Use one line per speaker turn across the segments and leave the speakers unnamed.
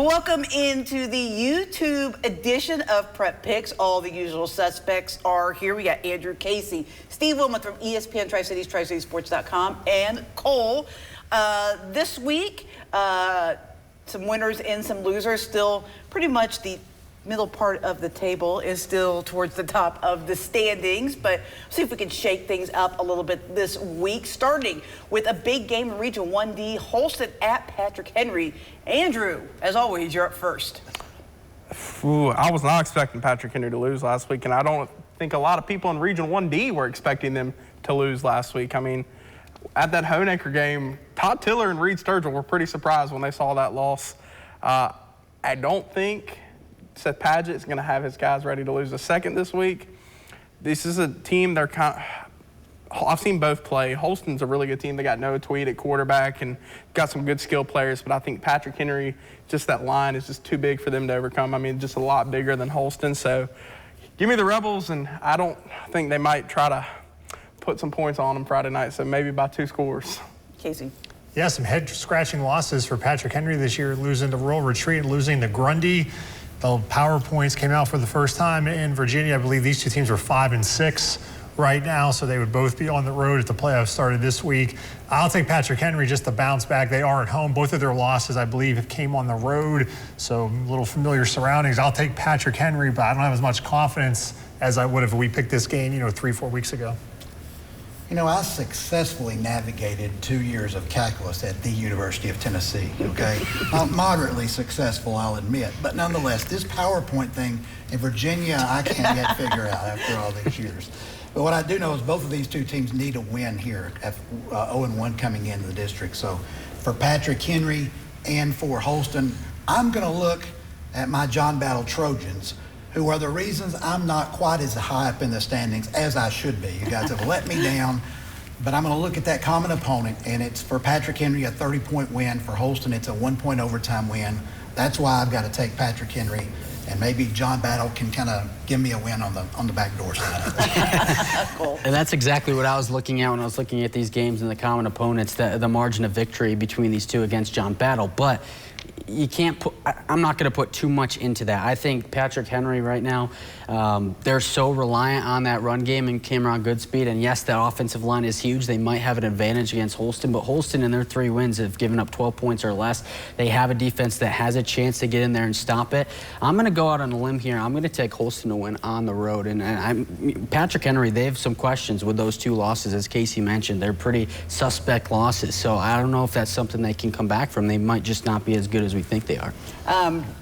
Welcome into the YouTube edition of Prep Picks. All the usual suspects are here. We got Andrew, Casey, Steve Wilmot from ESPN Tri-Cities, TriCitiesSports.com, and Cole. This week, some winners and some losers. Still pretty much the middle part of the table is still towards the top of the standings, but see if we can shake things up a little bit this week, starting with a big game in Region 1D, Holston at Patrick Henry. Andrew, as always, you're up first.
I was not expecting Patrick Henry to lose last week, and I don't think a lot of people in Region 1D were expecting them to lose last week. I mean, at that Honecker game, Todd Tiller and Reed Sturgill were pretty surprised when they saw that loss. I don't think Seth Padgett is going to have his guys ready to lose a second this week. This is a team I've seen both play. Holston's a really good team. They got Noah Tweed at quarterback and got some good skill players, but I think Patrick Henry, just that line is just too big for them to overcome. I mean, just a lot bigger than Holston. So give me the Rebels, and I don't think they might try to put some points on them Friday night, so maybe by 2 scores.
Casey.
Yeah, some head-scratching losses for Patrick Henry this year, losing to Rural Retreat and losing to Grundy. The power points came out for the first time in Virginia. I believe these two teams are 5 and 6 right now, so they would both be on the road if the playoffs started this week. I'll take Patrick Henry just to bounce back. They are at home. Both of their losses, I believe, came on the road, so a little familiar surroundings. I'll take Patrick Henry, but I don't have as much confidence as I would if we picked this game, 3-4 weeks ago.
I successfully navigated 2 years of calculus at the University of Tennessee, okay? Moderately successful, I'll admit. But nonetheless, this PowerPoint thing in Virginia, I can't yet figure out after all these years. But what I do know is both of these two teams need a win here at 0-1 coming into the district. So for Patrick Henry and for Holston, I'm going to look at my John Battle Trojans, who are the reasons I'm not quite as high up in the standings as I should be. You guys have let me down, but I'm going to look at that common opponent, and it's for Patrick Henry a 30-point win. For Holston, it's a 1-point overtime win. That's why I've got to take Patrick Henry, and maybe John Battle can kind of give me a win on the back door side.
Cool.
And that's exactly what I was looking at when I was looking at these games and the common opponents, the margin of victory between these two against John Battle. But you can't put, I'm not going to put too much into that. I think Patrick Henry right now, they're so reliant on that run game and Cameron Goodspeed. And yes, that offensive line is huge. They might have an advantage against Holston, but Holston in their 3 wins have given up 12 points or less. They have a defense that has a chance to get in there and stop it. I'm going to go out on a limb here. I'm going to take Holston to win on the road. And Patrick Henry, they have some questions with those 2 losses, as Casey mentioned. They're pretty suspect losses. So I don't know if that's something they can come back from. They might just not be as good as we think they are.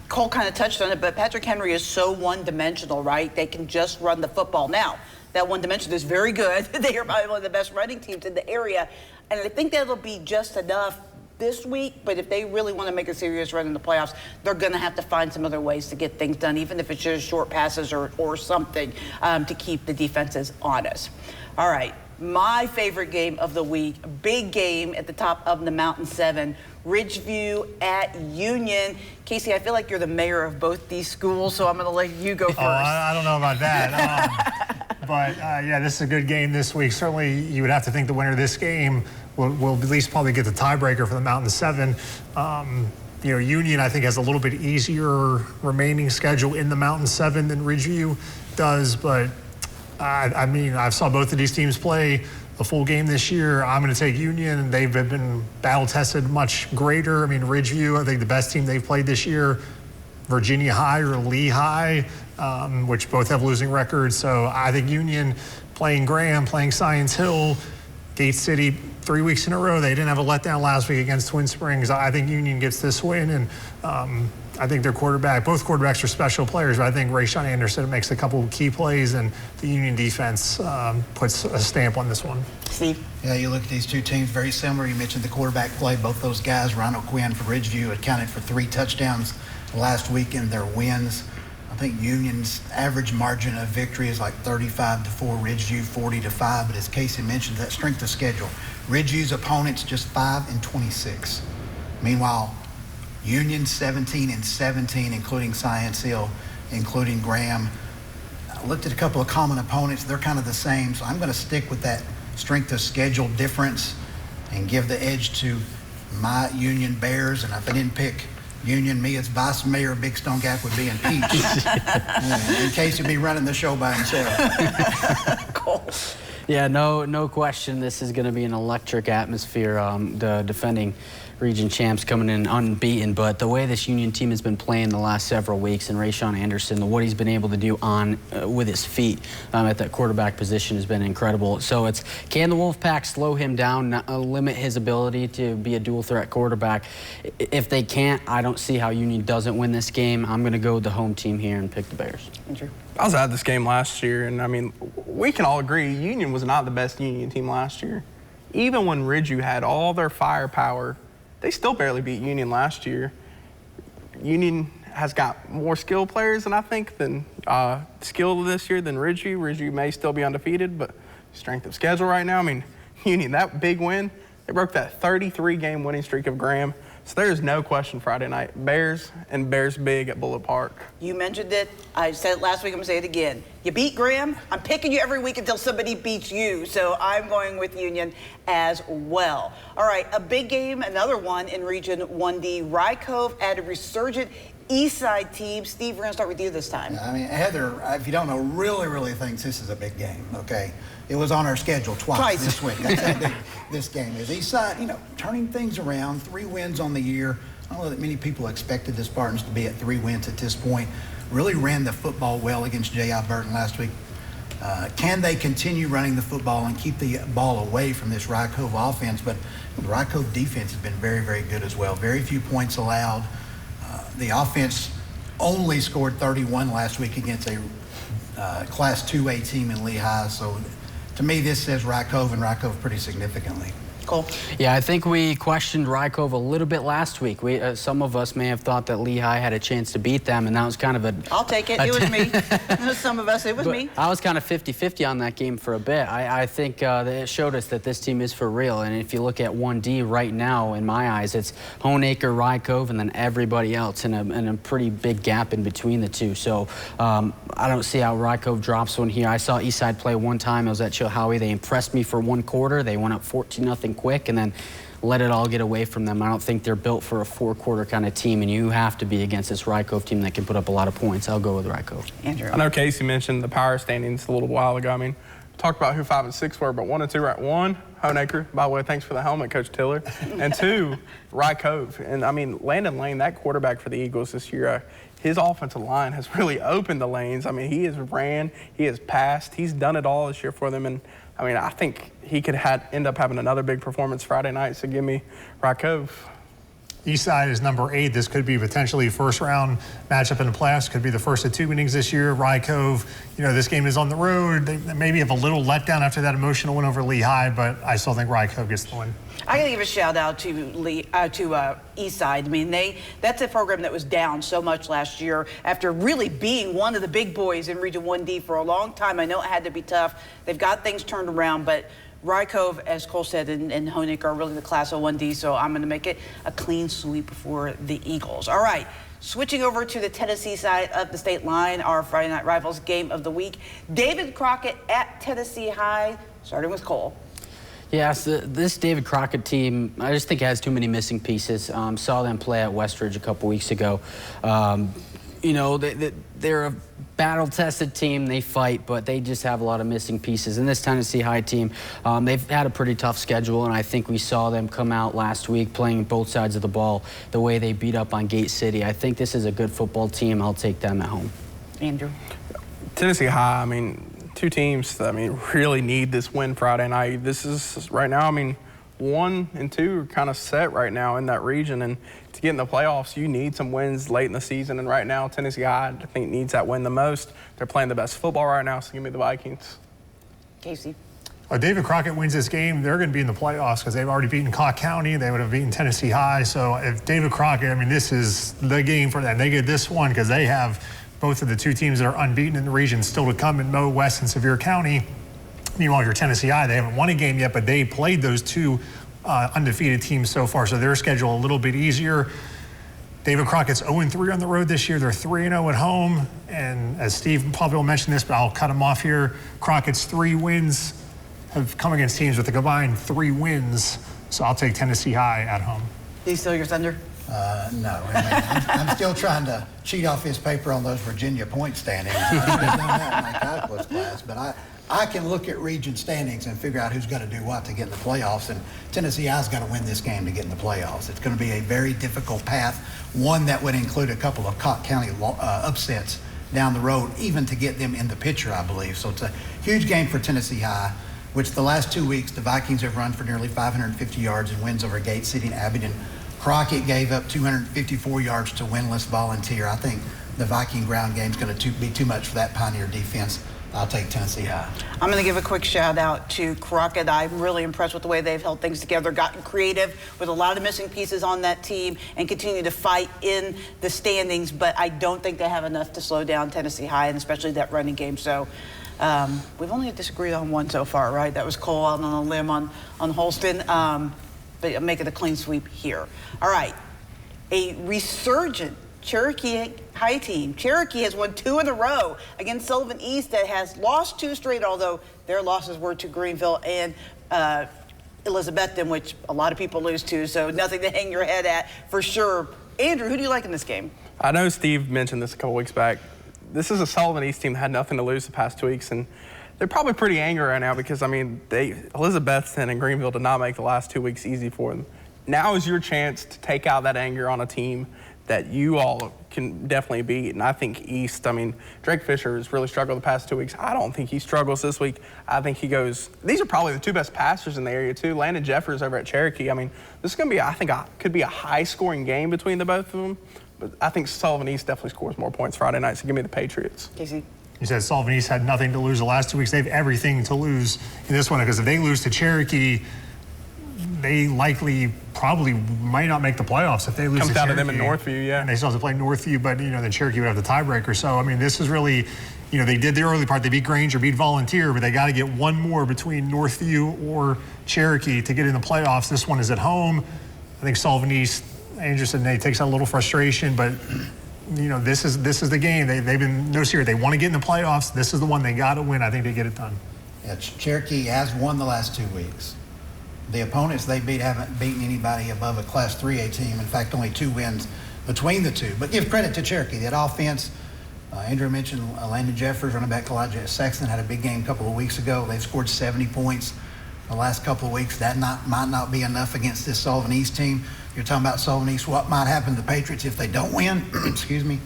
Cole kind of touched on it, but Patrick Henry is so one-dimensional, right? They can just run the football. Now, that one dimension is very good. They are probably one of the best running teams in the area, and I think that'll be just enough this week, but if they really want to make a serious run in the playoffs, they're going to have to find some other ways to get things done, even if it's just short passes or something to keep the defenses honest. All right. My favorite game of the week, big game at the top of the Mountain 7, Ridgeview at Union. Casey, I feel like you're the mayor of both these schools, so I'm going to let you go first.
I don't know about that. But, yeah, this is a good game this week. Certainly, you would have to think the winner of this game will at least probably get the tiebreaker for the Mountain 7. Union, I think, has a little bit easier remaining schedule in the Mountain 7 than Ridgeview does, but I mean, I saw both of these teams play the full game this year. I'm going to take Union. They've been battle-tested much greater. I mean, Ridgeview, I think the best team they've played this year, Virginia High or Lehigh, which both have losing records. So I think Union playing Graham, playing Science Hill, Gate City, 3 weeks in a row. They didn't have a letdown last week against Twin Springs. I think Union gets this win, and I think their both quarterbacks are special players, but I think Rayshawn Anderson makes a couple of key plays, and the Union defense puts a stamp on this one.
Steve?
Yeah, you look at these two teams, very similar. You mentioned the quarterback play. Both those guys, Ronald Quinn for Ridgeview, accounted for 3 touchdowns last week in their wins. I think Union's average margin of victory is like 35-4, Ridgeview 40-5. But as Casey mentioned, that strength of schedule. Ridgeview's opponents just 5-26. Meanwhile, Union 17-17, including Science Hill, including Graham. I looked at a couple of common opponents. They're kind of the same. So I'm going to stick with that strength of schedule difference and give the edge to my Union Bears. And if I didn't pick Union, me as Vice Mayor of Big Stone Gap would be impeached. In case he'd be running the show by himself.
Cool.
Yeah, no question. This is going to be an electric atmosphere. The defending region champs coming in unbeaten, but the way this Union team has been playing the last several weeks, and Rayshawn Anderson, what he's been able to do on with his feet at that quarterback position has been incredible. So it's, can the Wolfpack slow him down, limit his ability to be a dual threat quarterback? If they can't, I don't see how Union doesn't win this game. I'm going to go with the home team here and pick the Bears.
Andrew.
I was at this game last year, and I mean, we can all agree Union was not the best Union team last year. Even when Ridgeview had all their firepower, they still barely beat Union last year. Union has got more skilled players than I think than skill this year than Ridgeview. Ridgeview may still be undefeated, but strength of schedule right now, I mean, Union, that big win, they broke that 33-game winning streak of Graham. So there's no question Friday night. Bears and Bears big at Bullet Park.
You mentioned it. I said it last week. I'm going to say it again. You beat Graham. I'm picking you every week until somebody beats you. So I'm going with Union as well. All right, a big game, another one in Region 1D. Rye Cove at a resurgent Eastside team. Steve, we're going to start with you this time.
I mean, Heather, if you don't know, really thinks this is a big game, okay? It was on our schedule twice this week. That's how big this game is. Eastside, you know, turning things around, 3 wins on the year. I don't know that many people expected the Spartans to be at 3 wins at this point. Really ran the football well against J.I. Burton last week. Can they continue running the football and keep the ball away from this Rye Cove offense? But the Rye Cove defense has been very good as well. Very few points allowed. The offense only scored 31 last week against a Class 2A team in Lehigh. So to me, this says Rye Cove, and Rye Cove pretty significantly.
Cole.
Yeah, I think we questioned Rye Cove a little bit last week. Some of us may have thought that Lehigh had a chance to beat them, and that was kind of a...
I'll take it. It was me. It was some of us. It was me.
I was kind of 50-50 on that game for a bit. I think that it showed us that this team is for real, and if you look at 1D right now, in my eyes, it's Honeacre, Rye Cove, and then everybody else, and a pretty big gap in between the two. So I don't see how Rye Cove drops one here. I saw Eastside play one time. I was at Chilhowie. They impressed me for 1 quarter. They went up 14-0 quick and then let it all get away from them. I don't think they're built for a 4-quarter kind of team, and you have to be against this Rye Cove team that can put up a lot of points. I'll go with Rye Cove.
Andrew.
I know Casey mentioned the power standings a little while ago. I mean, talked about who 5 and 6 were, but 1 and 2 are at 1, Honeacre. By the way, thanks for the helmet, Coach Tiller. And 2, Rye Cove. And I mean, Landon Lane, that quarterback for the Eagles this year, his offensive line has really opened the lanes. I mean, he has ran, he has passed, he's done it all this year for them. And I mean, I think he could end up having another big performance Friday night. So give me Rye Cove.
Eastside is number 8. This could be potentially first-round matchup in the playoffs. Could be the first of 2 innings this year. Rye Cove, you know, this game is on the road. They maybe have a little letdown after that emotional win over Lehigh, but I still think Rye Cove gets the win.
I got to give a shout out to Eastside. I mean, that's a program that was down so much last year after really being one of the big boys in Region 1D for a long time. I know it had to be tough. They've got things turned around, but Rye Cove, as Cole said, and Honeacre are really the Class of 1D, so I'm going to make it a clean sweep for the Eagles. All right, switching over to the Tennessee side of the state line, our Friday Night Rivals game of the week. David Crockett at Tennessee High, starting with Cole.
Yes, this David Crockett team, I just think it has too many missing pieces. Saw them play at Westridge a couple weeks ago. You know, they're a battle-tested team. They fight, but they just have a lot of missing pieces. And this Tennessee High team, they've had a pretty tough schedule, and I think we saw them come out last week playing both sides of the ball the way they beat up on Gate City. I think this is a good football team. I'll take them at home.
Andrew.
Tennessee High, I mean, 2 teams that, I mean, really need this win Friday night. This is, right now, I mean, 1 and 2 are kind of set right now in that region, and to get in the playoffs, you need some wins late in the season, and right now, Tennessee High, I think, needs that win the most. They're playing the best football right now, so give me the Vikings.
Casey.
If David Crockett wins this game, they're going to be in the playoffs because they've already beaten Clark County. They would have beaten Tennessee High. So if David Crockett, I mean, this is the game for them. They get this one because they have both of the 2 teams that are unbeaten in the region still to come in Moe, West, and Sevier County. Meanwhile, your Tennessee High, they haven't won a game yet, but they played those 2 undefeated teams so far, so their schedule a little bit easier. David Crockett's 0-3 on the road this year. They're 3-0 at home, and as Steve probably will mention this, but I'll cut him off here. Crockett's 3 wins have come against teams with a combined 3 wins, so I'll take Tennessee High at home.
Do you steal your thunder?
No, I mean, I'm still trying to cheat off his paper on those Virginia point standings. I've done that in my calculus class, but I can look at region standings and figure out who's got to do what to get in the playoffs, and Tennessee High's got to win this game to get in the playoffs. It's going to be a very difficult path, one that would include a couple of Cobb County upsets down the road, even to get them in the picture, I believe. So it's a huge game for Tennessee High, which the last 2 weeks, the Vikings have run for nearly 550 yards in wins over Gate City and Abingdon. Crockett gave up 254 yards to winless Volunteer. I think the Viking ground game is going to be too much for that Pioneer defense. I'll take Tennessee High.
I'm going to give a quick shout out to Crockett. I'm really impressed with the way they've held things together, gotten creative with a lot of missing pieces on that team, and continue to fight in the standings. But I don't think they have enough to slow down Tennessee High, and especially that running game. So we've only disagreed on one so far, right? That was Cole out on a limb on Holston. But I'm making a clean sweep here. All right, a resurgent Cherokee High team. Cherokee has won 2 in a row against Sullivan East, that has lost 2 straight, although their losses were to Greenville and Elizabethton, which a lot of people lose to, so nothing to hang your head at for sure. Andrew, who do you like in this game?
I know Steve mentioned this a couple weeks back. This is a Sullivan East team that had nothing to lose the past 2 weeks, and they're probably pretty angry right now because, I mean, Elizabethton and Greenville did not make the last 2 weeks easy for them. Now is your chance to take out that anger on a team that you all can definitely beat. And I think East, I mean, Drake Fisher has really struggled the past 2 weeks. I don't think he struggles this week. I think he goes, these are probably the 2 best passers in the area too. Landon Jeffers over at Cherokee. I mean, this is going to be, I think, could be a high-scoring game between the both of them. But I think Sullivan East definitely scores more points Friday night, so give me the Patriots.
Casey?
You said Sullivan East had nothing to lose the last 2 weeks. They have everything to lose in this one, because if they lose to Cherokee, they likely probably might not make the playoffs if they lose
Comes
to
down
Cherokee.
to them in Northview, yeah.
And they still have to play Northview, but, you know, then Cherokee would have the tiebreaker. So, I mean, this is really, you know, they did the early part. They beat Granger, beat Volunteer, but they got to get one more between Northview or Cherokee to get in the playoffs. This one is at home. I think Sullivan East, Andrew said, it takes out a little frustration, but you know, this is the game. They've been no serious. They want to get in the playoffs. This is the one they got to win. I think they get it done.
Yeah, Cherokee has won the last 2 weeks. The opponents they beat haven't beaten anybody above a Class 3A team. In fact, only 2 wins between the two. But give credit to Cherokee. That offense, Andrew mentioned Landon Jeffers, running back Elijah Sexton, had a big game a couple of weeks ago. They've scored 70 points the last couple of weeks. That might not be enough against this Sullivan East team. You're talking about Sullivan East. What might happen to the Patriots if they don't win? Excuse me.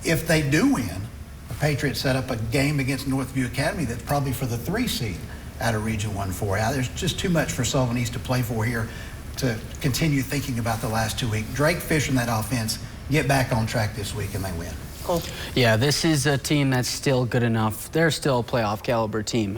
If they do win, the Patriots set up a game against Northview Academy that's probably for the 3 seed out of Region 1-4. There's just too much for Sullivan East to play for here to continue thinking about the last 2 weeks. Drake Fisher and that offense get back on track this week and they win.
Cool.
Yeah, this is a team that's still good enough. They're still a playoff caliber team.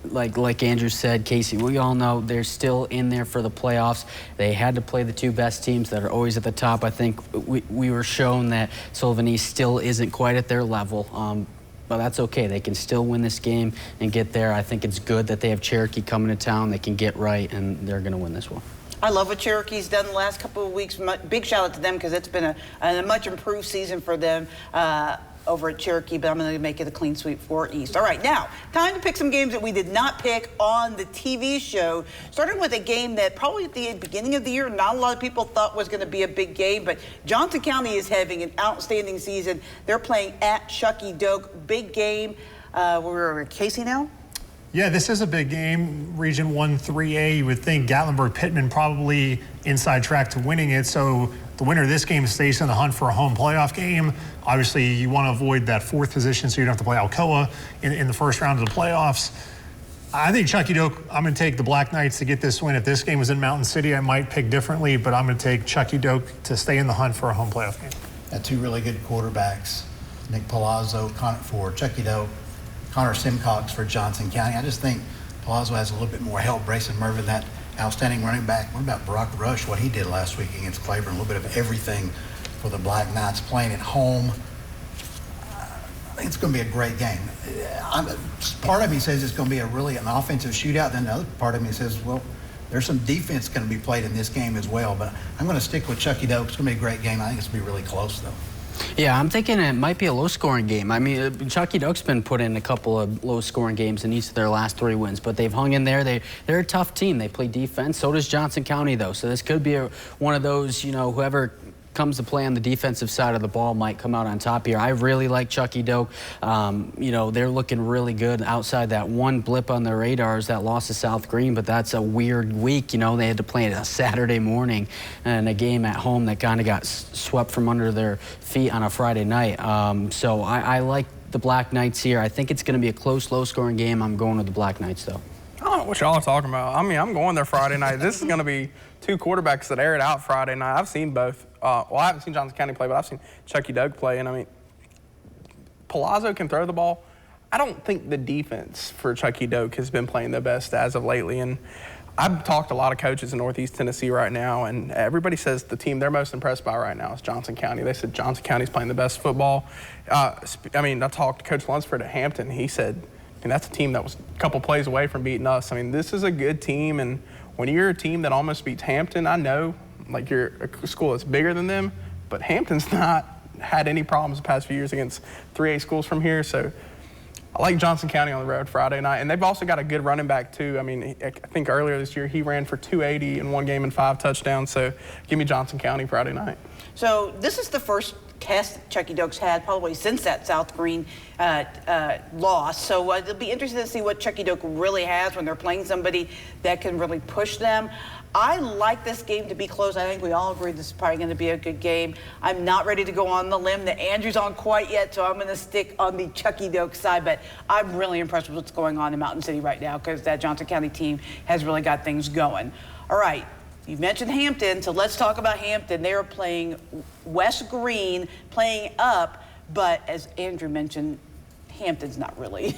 Like Andrew said, Casey, we all know they're still in there for the playoffs. They had to play the 2 best teams that are always at the top. I think we were shown that Sullivan East still isn't quite at their level. But that's okay. They can still win this game and get there. I think it's good that they have Cherokee coming to town. They can get right, and they're going to win this one.
I love what Cherokee's done the last couple of weeks. Big shout out to them because it's been a much improved season for them over at Cherokee, but I'm going to make it a clean sweep for East. All right, now, time to pick some games that we did not pick on the TV show, starting with a game that probably at the beginning of the year, not a lot of people thought was going to be a big game, but Johnson County is having an outstanding season. They're playing at Chuckey-Doak. Big game. We're at Casey now.
Yeah, this is a big game. Region 1-3A, you would think Gatlinburg-Pittman probably inside track to winning it. So the winner of this game stays in the hunt for a home playoff game. Obviously, you want to avoid that 4th position so you don't have to play Alcoa in the first round of the playoffs. I think Chuckey-Doak, I'm going to take the Black Knights to get this win. If this game was in Mountain City, I might pick differently, but I'm going to take Chuckey-Doak to stay in the hunt for a home playoff game.
Got 2 really good quarterbacks, Nick Palazzo for Chuckey-Doak, Connor Simcox for Johnson County. I just think Palazzo has a little bit more help. Brayson Mervin, that outstanding running back. What about Brock Rush, what he did last week against Claiborne? A little bit of everything for the Black Knights playing at home. I think it's going to be a great game. Part of me says it's going to be an offensive shootout. Then the other part of me says, well, there's some defense going to be played in this game as well. But I'm going to stick with Chuckey-Doak. It's going to be a great game. I think it's going to be really close, though.
Yeah, I'm thinking it might be a low-scoring game. I mean, Chuckey-Doak's been put in a couple of low-scoring games in each of their last 3 wins, but they've hung in there. They're a tough team. They play defense. So does Johnson County, though. So this could be one of those, you know, whoever comes to play on the defensive side of the ball might come out on top here. I really like Chuckey-Doak. They're looking really good outside that one blip on their radars, that loss to South Greene, but that's a weird week. They had to play a Saturday morning and a game at home that kind of got swept from under their feet on a Friday night. So I like the Black Knights here. I think it's going to be a close, low-scoring game. I'm going with the Black Knights, though.
I don't know what y'all are talking about. I mean, I'm going there Friday night. This is going to be two quarterbacks that air it out Friday night. I've seen both. I haven't seen Johnson County play, but I've seen Chuckey-Doak play. And, I mean, Palazzo can throw the ball. I don't think the defense for Chuckey-Doak has been playing the best as of lately. And I've talked to a lot of coaches in Northeast Tennessee right now, and everybody says the team they're most impressed by right now is Johnson County. They said Johnson County's playing the best football. I talked to Coach Lunsford at Hampton. He said, that's a team that was a couple plays away from beating us. I mean, this is a good team, and when you're a team that almost beats Hampton, I know, like, you're a school that's bigger than them, but Hampton's not had any problems the past few years against 3A schools from here. So I like Johnson County on the road Friday night, and they've also got a good running back too. I mean, I think earlier this year he ran for 280 in one game and 5 touchdowns. So give me Johnson County Friday night.
So this is the first test Chuckey-Doak's had probably since that South Greene loss. So it'll be interesting to see what Chuckey-Doak really has when they're playing somebody that can really push them. I like this game to be close. I think we all agree this is probably going to be a good game. I'm not ready to go on the limb that Andrew's on quite yet, so I'm going to stick on the Chuckey-Doak side. But I'm really impressed with what's going on in Mountain City right now because that Johnson County team has really got things going. All right. You've mentioned Hampton, so let's talk about Hampton. They are playing West Greene, playing up, but as Andrew mentioned, Hampton's not really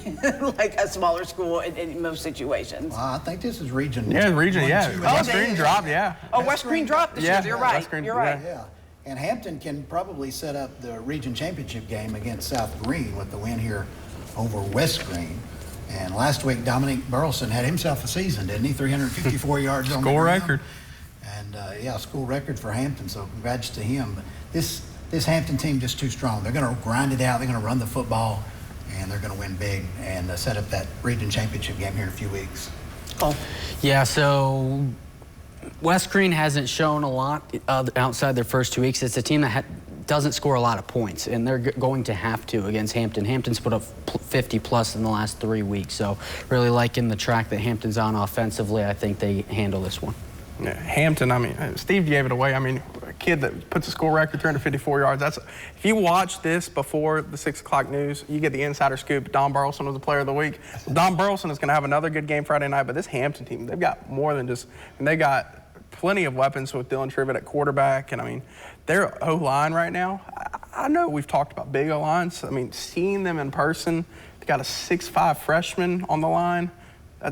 like a smaller school in most situations.
Well, I think this is region.
Yeah, region,
one,
yeah.
two,
West Greene dropped, yeah.
Oh, West Greene dropped this year. You're right. You're right.
Yeah. And Hampton can probably set up the region championship game against South Greene with the win here over West Greene. And last week, Dominic Burleson had himself a season, didn't he? 354 yards on the ground.
School record.
And school record for Hampton, so congrats to him. But this Hampton team just too strong. They're going to grind it out. They're going to run the football, and they're going to win big and set up that region championship game here in a few weeks.
Oh.
Yeah, so West Greene hasn't shown a lot outside their first 2 weeks. It's a team that doesn't score a lot of points, and they're going to have to against Hampton. Hampton's put up 50-plus in the last 3 weeks, so really liking the track that Hampton's on offensively. I think they handle this one.
Yeah, Hampton, I mean, Steve gave it away. I mean, a kid that puts a school record, 354 yards. If you watch this before the 6 o'clock news, you get the insider scoop. Don Burleson was the player of the week. Don Burleson is going to have another good game Friday night, but this Hampton team, they've got more than just, and they got plenty of weapons with Dylan Trivet at quarterback. And, I mean, their O-line right now, I know we've talked about big O-lines. I mean, seeing them in person, they got a 6'5" freshman on the line.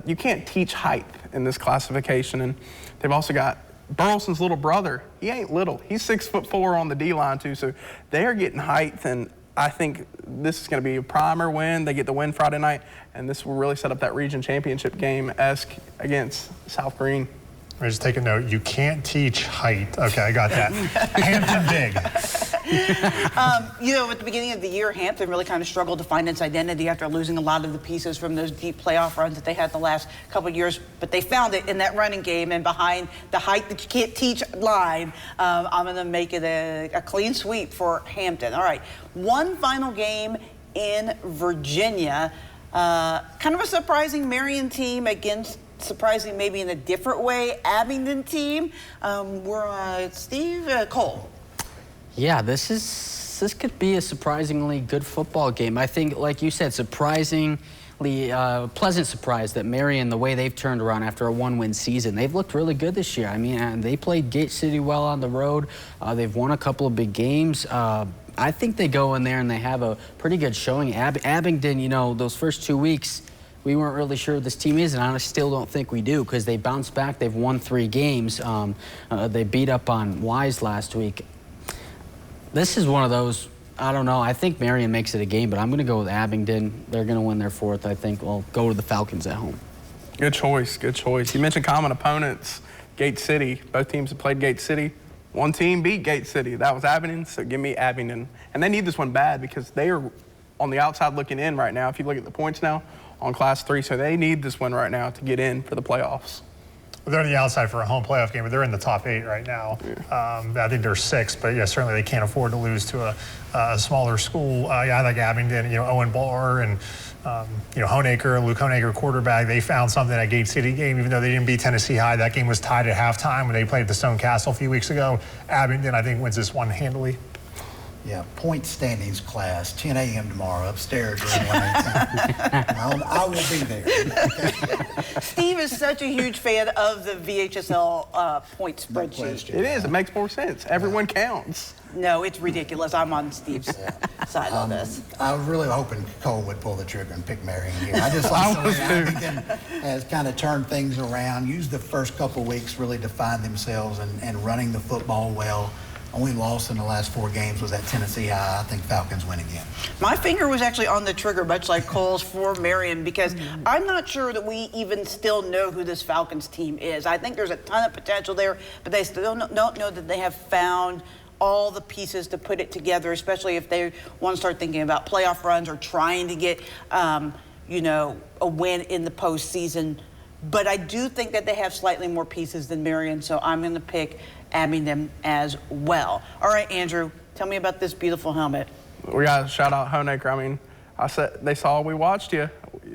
You can't teach height in this classification. And they've also got Burleson's little brother. He ain't little. He's 6'4" on the D-line, too. So they are getting height, and I think this is going to be a primer win. They get the win Friday night, and this will really set up that region championship game-esque against South Greene.
I just take a note. You can't teach height. Okay, I got that. Hampton big.
At the beginning of the year, Hampton really kind of struggled to find its identity after losing a lot of the pieces from those deep playoff runs that they had the last couple of years. But they found it in that running game and behind the height that you can't teach line. I'm going to make it a clean sweep for Hampton. All right, one final game in Virginia. Kind of a surprising Marion team against, surprising maybe in a different way, Abingdon team. We're Steve Cole.
Yeah, this could be a surprisingly good football game. I think, like you said, surprisingly pleasant surprise that Marion, the way they've turned around after a one-win season, they've looked really good this year. I mean, they played Gate City well on the road. They've won a couple of big games. I think they go in there and they have a pretty good showing. Abingdon, those first 2 weeks, we weren't really sure this team is, and I still don't think we do because they bounced back. They've won 3 games. They beat up on Wise last week. This is one of those, I don't know. I think Marion makes it a game, but I'm going to go with Abingdon. They're going to win their 4th, I think. We'll go to the Falcons at home.
Good choice, good choice. You mentioned common opponents, Gate City. Both teams have played Gate City. One team beat Gate City. That was Abingdon, so give me Abingdon. And they need this one bad because they are on the outside looking in right now. If you look at the points now on Class 3, so they need this one right now to get in for the playoffs.
They're on the outside for a home playoff game, but they're in the top 8 right now. I think they're 6, but yeah, certainly they can't afford to lose to a smaller school. I like Abingdon, Owen Barr and Luke Honaker, quarterback. They found something at Gate City game, even though they didn't beat Tennessee High. That game was tied at halftime when they played at the Stone Castle a few weeks ago. Abingdon, I think, wins this one handily.
Yeah, point standings class, 10 a.m. tomorrow, upstairs. I will be there. Okay?
Steve is such a huge fan of the VHSL point spreadsheet.
It is. It makes more sense. Everyone counts.
No, it's ridiculous. I'm on Steve's side on this.
I was really hoping Cole would pull the trigger and pick Marion here. I just like the way Abingdon has kind of turned things around, used the first couple weeks really to find themselves and running the football well. Only loss in the last 4 games was at Tennessee High. I think Falcons win again.
My finger was actually on the trigger, much like Cole's for Marion, because I'm not sure that we even still know who this Falcons team is. I think there's a ton of potential there, but they still don't know that they have found all the pieces to put it together, especially if they want to start thinking about playoff runs or trying to get, a win in the postseason. But I do think that they have slightly more pieces than Marion, so I'm going to pick Abingdon as well. All right, Andrew, tell me about this beautiful helmet.
We got to shout out Honaker. I mean, they saw we watched you.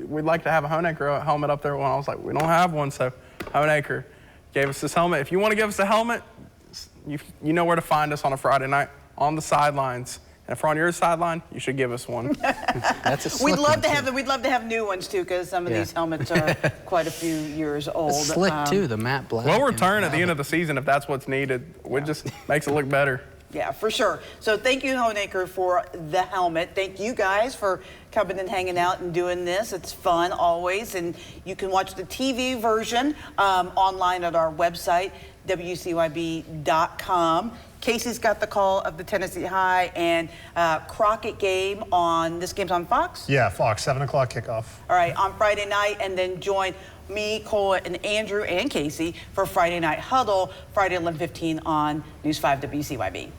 We'd like to have a Honaker helmet up there. When I was like, we don't have one, so Honaker gave us this helmet. If you want to give us a helmet, you know where to find us on a Friday night on the sidelines. And if we're on your sideline, you should give us one.
That's a
We'd love to have them. We'd love to have new ones too, because some of these helmets are quite a few years old.
It's slick too, the matte black.
We'll return at the end of the season if that's what's needed. It just makes it look better.
Yeah, for sure. So thank you, Honaker, for the helmet. Thank you guys for coming and hanging out and doing this. It's fun always. And you can watch the TV version online at our website, WCYB.com. Casey's got the call of the Tennessee High and Crockett game on, this game's on Fox?
Yeah, Fox, 7 o'clock kickoff.
All right, on Friday night, and then join me, Cole, and Andrew and Casey for Friday Night Huddle, Friday 11:15 on News 5 WCYB.